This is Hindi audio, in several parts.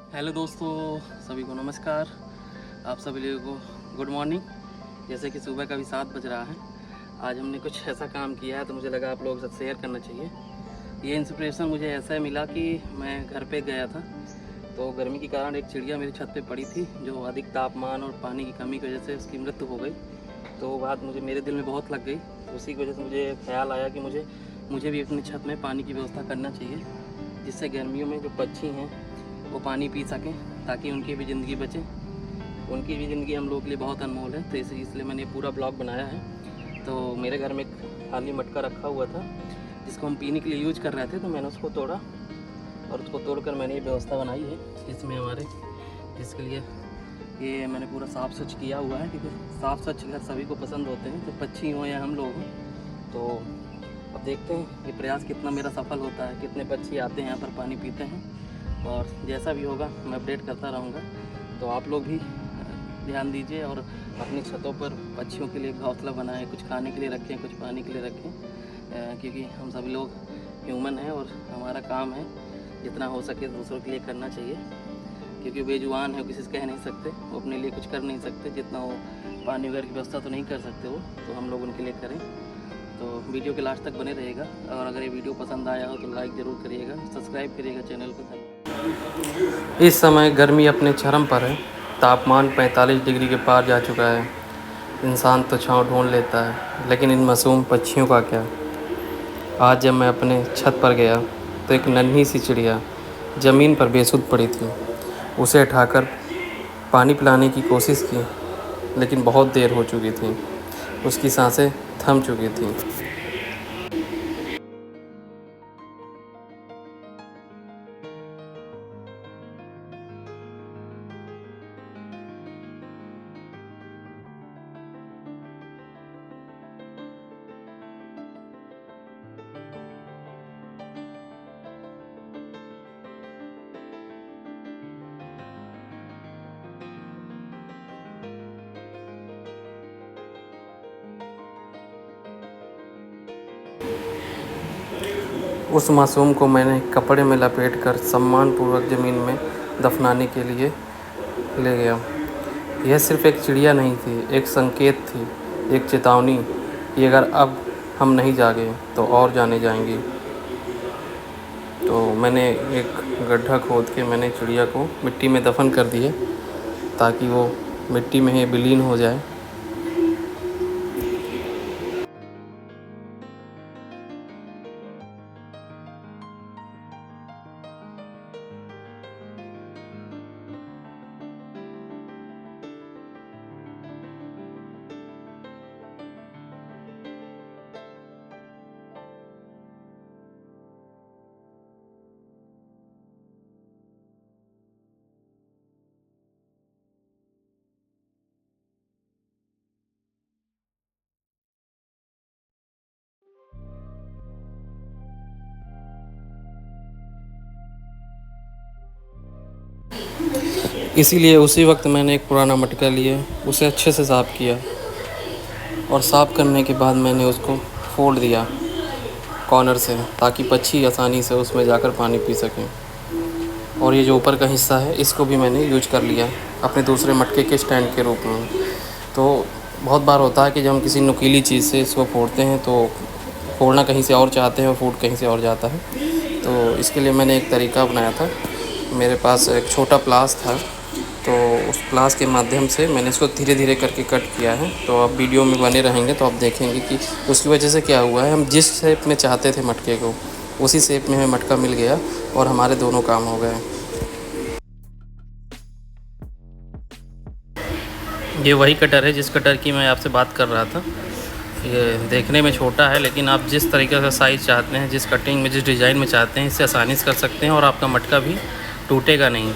हेलो दोस्तों, सभी को नमस्कार। आप सभी लोगों को गुड मॉर्निंग। जैसे कि सुबह का भी 7 बज रहा है। आज हमने कुछ ऐसा काम किया है तो मुझे लगा आप लोगों के साथ शेयर करना चाहिए। ये इंस्पिरेशन मुझे ऐसा मिला कि मैं घर पे गया था तो गर्मी के कारण एक चिड़िया मेरी छत पे पड़ी थी, जो अधिक तापमान और पानी की कमी की वजह से उसकी मृत्यु हो गई। तो वो बात मुझे मेरे दिल में बहुत लग गई। तो उसी की वजह से मुझे ख्याल आया कि मुझे भी अपनी छत में पानी की व्यवस्था करना चाहिए, जिससे गर्मियों में जो पक्षी हैं वो पानी पी सकें, ताकि उनकी भी ज़िंदगी बचे। उनकी भी ज़िंदगी हम लोगों के लिए बहुत अनमोल है। तो इसलिए मैंने ये पूरा ब्लॉग बनाया है। तो मेरे घर में एक खाली मटका रखा हुआ था जिसको हम पीने के लिए यूज कर रहे थे, तो मैंने उसको तोड़ा और उसको तोड़कर मैंने ये व्यवस्था बनाई है इसमें हमारे, जिसके लिए ये मैंने पूरा साफ़ स्वच्छ किया हुआ है, क्योंकि साफ़ स्वच्छ घर सभी को पसंद होते हैं, तो पक्षी हों या हम लोग हों। तो अब देखते हैं ये प्रयास कितना मेरा सफल होता है, कितने पक्षी आते हैं यहाँ पर पानी पीते हैं, और जैसा भी होगा मैं अपडेट करता रहूँगा। तो आप लोग भी ध्यान दीजिए और अपनी छतों पर पक्षियों के लिए घोंसला बनाएं, कुछ खाने के लिए रखें, कुछ पानी के लिए रखें, क्योंकि हम सभी लोग ह्यूमन हैं और हमारा काम है जितना हो सके दूसरों के लिए करना चाहिए, क्योंकि बेजुबान है, किसी से कह नहीं सकते, वो अपने लिए कुछ कर नहीं सकते, जितना वो पानी वगैरह की व्यवस्था तो नहीं कर सकते वो, तो हम लोग उनके लिए करें। तो वीडियो के लास्ट तक बने रहेगा, और अगर ये वीडियो पसंद आया हो तो लाइक ज़रूर करिएगा, सब्सक्राइब करिएगा चैनल को। इस समय गर्मी अपने चरम पर है। तापमान 45 डिग्री के पार जा चुका है। इंसान तो छांव ढूंढ लेता है, लेकिन इन मासूम पक्षियों का क्या। आज जब मैं अपने छत पर गया तो एक नन्ही सी चिड़िया ज़मीन पर बेसुध पड़ी थी। उसे उठाकर पानी पिलाने की कोशिश की, लेकिन बहुत देर हो चुकी थी। उसकी सांसें थम चुकी थीं। उस मासूम को मैंने कपड़े में लपेटकर सम्मानपूर्वक ज़मीन में दफनाने के लिए ले गया। यह सिर्फ़ एक चिड़िया नहीं थी, एक संकेत थी, एक चेतावनी कि अगर अब हम नहीं जागे तो और जाने जाएंगी। तो मैंने एक गड्ढा खोद के मैंने चिड़िया को मिट्टी में दफन कर दिया, ताकि वो मिट्टी में ही विलीन हो जाए। इसीलिए उसी वक्त मैंने एक पुराना मटका लिया, उसे अच्छे से साफ़ किया, और साफ़ करने के बाद मैंने उसको फोड़ दिया कॉर्नर से, ताकि पक्षी आसानी से उसमें जाकर पानी पी सकें। और ये जो ऊपर का हिस्सा है, इसको भी मैंने यूज कर लिया अपने दूसरे मटके के स्टैंड के रूप में। तो बहुत बार होता है कि जब हम किसी नुकीली चीज़ से इसको फोड़ते हैं तो फोड़ना कहीं से और चाहते हैं और फूट कहीं से और जाता है। तो इसके लिए मैंने एक तरीका अपनाया था। मेरे पास एक छोटा प्लास था, तो उस प्लास के माध्यम से मैंने इसको धीरे धीरे करके कट किया है। तो आप वीडियो में बने रहेंगे तो आप देखेंगे कि उसकी वजह से क्या हुआ है। हम जिस शेप में चाहते थे मटके को, उसी शेप में हमें मटका मिल गया और हमारे दोनों काम हो गए। ये वही कटर है जिस कटर की मैं आपसे बात कर रहा था। ये देखने में छोटा है, लेकिन आप जिस तरीके का साइज़ चाहते हैं, जिस कटिंग में, जिस डिज़ाइन में चाहते हैं, इससे आसानी से कर सकते हैं और आपका मटका भी टूटेगा नहीं।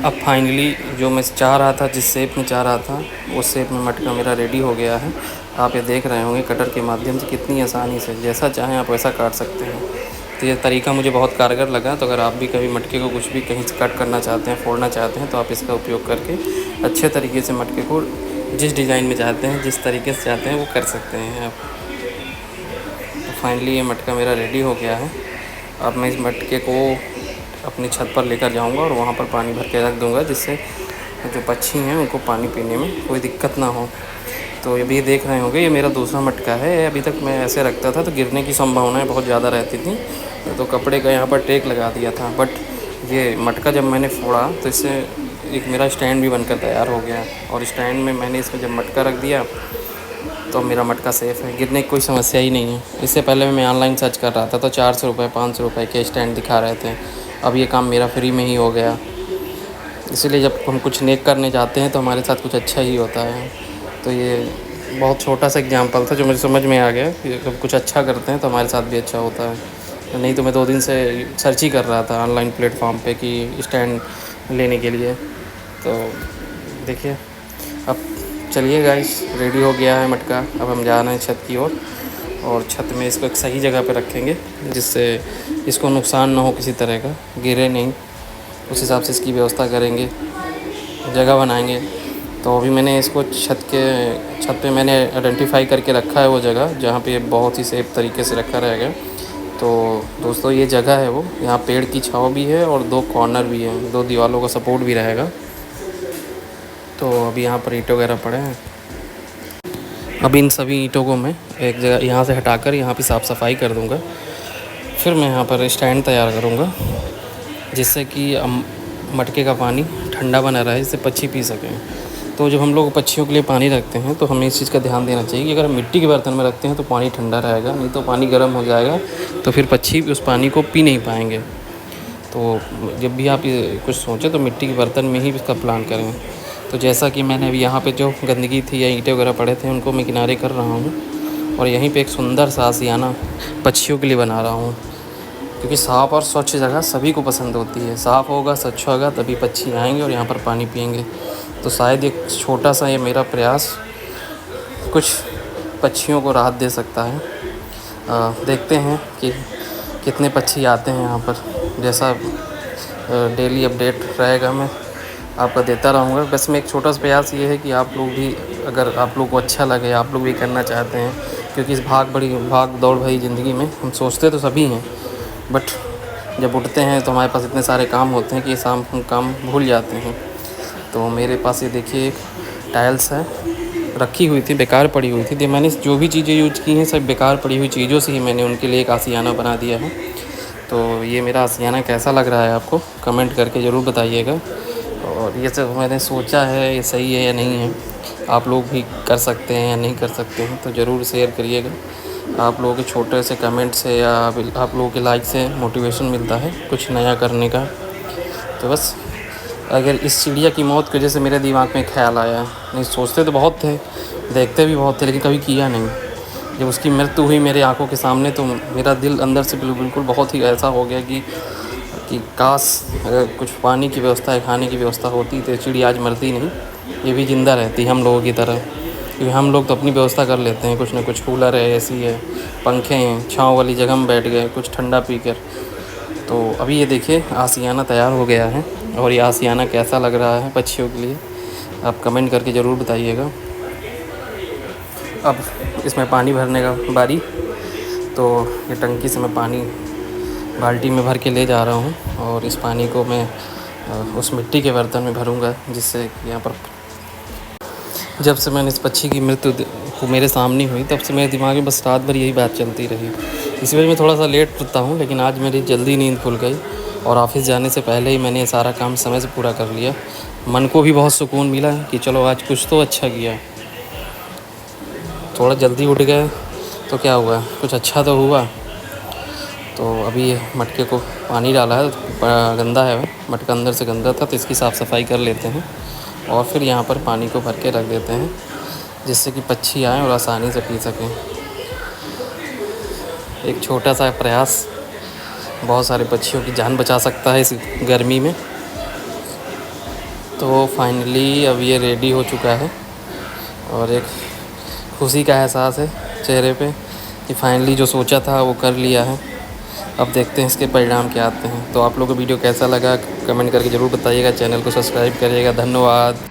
अब फाइनली जो मैं चाह रहा था, जिस शेप में चाह रहा था, उस शेप में मटका मेरा रेडी हो गया है। आप ये देख रहे होंगे कटर के माध्यम से कितनी आसानी से जैसा चाहें आप वैसा काट सकते हैं। तो ये तरीका मुझे बहुत कारगर लगा। तो अगर आप भी कभी मटके को कुछ भी कहीं से कट करना चाहते हैं, फोड़ना चाहते हैं, तो आप इसका उपयोग करके अच्छे तरीके से मटके को जिस डिज़ाइन में चाहते हैं, जिस तरीके से चाहते हैं वो कर सकते हैं आप। तो फाइनली ये मटका मेरा रेडी हो गया है। अब मैं इस मटके को अपनी छत पर लेकर जाऊंगा और वहाँ पर पानी भर के रख दूंगा, जिससे जो पक्षी हैं उनको पानी पीने में कोई दिक्कत ना हो। तो ये भी देख रहे होंगे, ये मेरा दूसरा मटका है। अभी तक मैं ऐसे रखता था तो गिरने की संभावनाएं बहुत ज़्यादा रहती थी, तो कपड़े का यहाँ पर टेक लगा दिया था। बट ये मटका जब मैंने फोड़ा तो इससे एक मेरा स्टैंड भी बनकर तैयार हो गया, और स्टैंड में मैंने इसमें जब मटका रख दिया तो मेरा मटका सेफ़ है, गिरने की कोई समस्या ही नहीं है। इससे पहले मैं ऑनलाइन सर्च कर रहा था तो 400 रुपये 500 रुपये के स्टैंड दिखा रहे थे। अब ये काम मेरा फ्री में ही हो गया। इसीलिए जब हम कुछ नेक करने जाते हैं तो हमारे साथ कुछ अच्छा ही होता है। तो ये बहुत छोटा सा एग्जांपल था जो मुझे समझ में आ गया कि जब कुछ अच्छा करते हैं तो हमारे साथ भी अच्छा होता है। नहीं तो मैं 2 दिन से सर्च ही कर रहा था ऑनलाइन प्लेटफॉर्म पे कि स्टैंड लेने के लिए। तो देखिए, अब चलिए गाइस, रेडी हो गया है मटका। अब हम जा रहे हैं छत की ओर, और छत में इसको एक सही जगह पे रखेंगे जिससे इसको नुकसान ना हो किसी तरह का, गिरे नहीं। उस हिसाब से इसकी व्यवस्था करेंगे, जगह बनाएंगे। तो अभी मैंने इसको छत पे मैंने आइडेंटिफाई करके रखा है वो जगह जहाँ पे बहुत ही सेफ तरीके से रखा रहेगा। तो दोस्तों, ये जगह है वो, यहाँ पेड़ की छाँव भी है और 2 कॉर्नर भी हैं, 2 दीवारों का सपोर्ट भी रहेगा। तो अभी यहाँ पर ईंट वगैरह पड़े हैं। अब इन सभी ईंटों को मैं एक जगह यहाँ से हटाकर यहाँ पे साफ़ सफाई कर दूँगा। फिर मैं यहाँ पर स्टैंड तैयार करूँगा जिससे कि मटके का पानी ठंडा बना रहे, जिससे पक्षी पी सकें। तो जब हम लोग पक्षियों के लिए पानी रखते हैं तो हमें इस चीज़ का ध्यान देना चाहिए कि अगर हम मिट्टी के बर्तन में रखते हैं तो पानी ठंडा रहेगा, नहीं तो पानी गर्म हो जाएगा, तो फिर पक्षी उस पानी को पी नहीं पाएंगे। तो जब भी आप ये कुछ सोचें तो मिट्टी के बर्तन में ही इसका प्लान करें। तो जैसा कि मैंने अभी यहाँ पे जो गंदगी थी या ईंटें वगैरह पड़े थे उनको मैं किनारे कर रहा हूँ, और यहीं पे एक सुंदर सा आशियाना पक्षियों के लिए बना रहा हूँ, क्योंकि साफ़ और स्वच्छ जगह सभी को पसंद होती है। साफ़ होगा, स्वच्छ होगा, तभी पक्षी आएंगे और यहाँ पर पानी पिएंगे। तो शायद एक छोटा सा ये मेरा प्रयास कुछ पक्षियों को राहत दे सकता है। देखते हैं कि कितने पक्षी आते हैं यहाँ पर। जैसा डेली अपडेट रहेगा मैं आपका देता रहूँगा। बस में एक छोटा सा प्रयास ये है कि आप लोग भी, अगर आप लोग को अच्छा लगे, आप लोग भी करना चाहते हैं, क्योंकि इस भाग दौड़ भरी ज़िंदगी में हम सोचते तो सभी हैं, बट जब उठते हैं तो हमारे पास इतने सारे काम होते हैं कि हम काम भूल जाते हैं। तो मेरे पास ये देखिए एक टाइल्स है, रखी हुई थी, बेकार पड़ी हुई थी। मैंने जो भी चीज़ें यूज की हैं सब बेकार पड़ी हुई चीज़ों से ही मैंने उनके लिए एक आशियाना बना दिया है। तो ये मेरा आशियाना कैसा लग रहा है आपको कमेंट करके ज़रूर बताइएगा। और ये सब मैंने सोचा है, ये सही है या नहीं है, आप लोग भी कर सकते हैं या नहीं कर सकते हैं, तो ज़रूर शेयर करिएगा। आप लोगों के छोटे से कमेंट से या आप लोगों के लाइक से मोटिवेशन मिलता है कुछ नया करने का। तो बस, अगर इस चिड़िया की मौत की वजह से मेरे दिमाग में ख्याल आया, नहीं सोचते तो बहुत थे, देखते भी बहुत थे, लेकिन कभी किया नहीं। जब उसकी मृत्यु हुई मेरे आंखों के सामने तो मेरा दिल अंदर से बिल्कुल बहुत ही ऐसा हो गया कि काश अगर कुछ पानी की व्यवस्था, खाने की व्यवस्था होती तो चिड़िया आज मरती नहीं, ये भी ज़िंदा रहती हम लोगों की तरह। क्योंकि हम लोग तो अपनी व्यवस्था कर लेते हैं, कुछ ना कुछ, कूलर है, एसी है, पंखे हैं, छाँव वाली जगह में बैठ गए कुछ ठंडा पीकर। तो अभी ये देखिए आशियाना तैयार हो गया है, और ये आशियाना कैसा लग रहा है पक्षियों के लिए आप कमेंट करके ज़रूर बताइएगा। अब इसमें पानी भरने का बारी, तो ये टंकी से मैं पानी बाल्टी में भर के ले जा रहा हूँ, और इस पानी को मैं उस मिट्टी के बर्तन में भरूँगा, जिससे यहाँ पर जब से मैंने इस पक्षी की मृत्यु मेरे सामने हुई तब से मेरे दिमाग में बस रात भर यही बात चलती रही। इसी वजह मैं थोड़ा सा लेट उठता हूँ, लेकिन आज मेरी जल्दी नींद खुल गई और ऑफिस जाने से पहले ही मैंने ये सारा काम समय से पूरा कर लिया। मन को भी बहुत सुकून मिला कि चलो आज कुछ तो अच्छा किया। थोड़ा जल्दी उठ गए तो क्या हुआ, कुछ अच्छा तो हुआ। तो अभी ये मटके को पानी डाला है, गंदा है मटका, अंदर से गंदा था, तो इसकी साफ़ सफाई कर लेते हैं और फिर यहाँ पर पानी को भर के रख देते हैं, जिससे कि पक्षी आएँ और आसानी से पी सकें। एक छोटा सा प्रयास बहुत सारे पक्षियों की जान बचा सकता है इस गर्मी में। तो फाइनली अब ये रेडी हो चुका है, और एक खुशी का एहसास है चेहरे पे कि फाइनली जो सोचा था वो कर लिया है। अब देखते हैं इसके परिणाम क्या आते हैं। तो आप लोगों को वीडियो कैसा लगा कमेंट करके ज़रूर बताइएगा, चैनल को सब्सक्राइब करिएगा। धन्यवाद।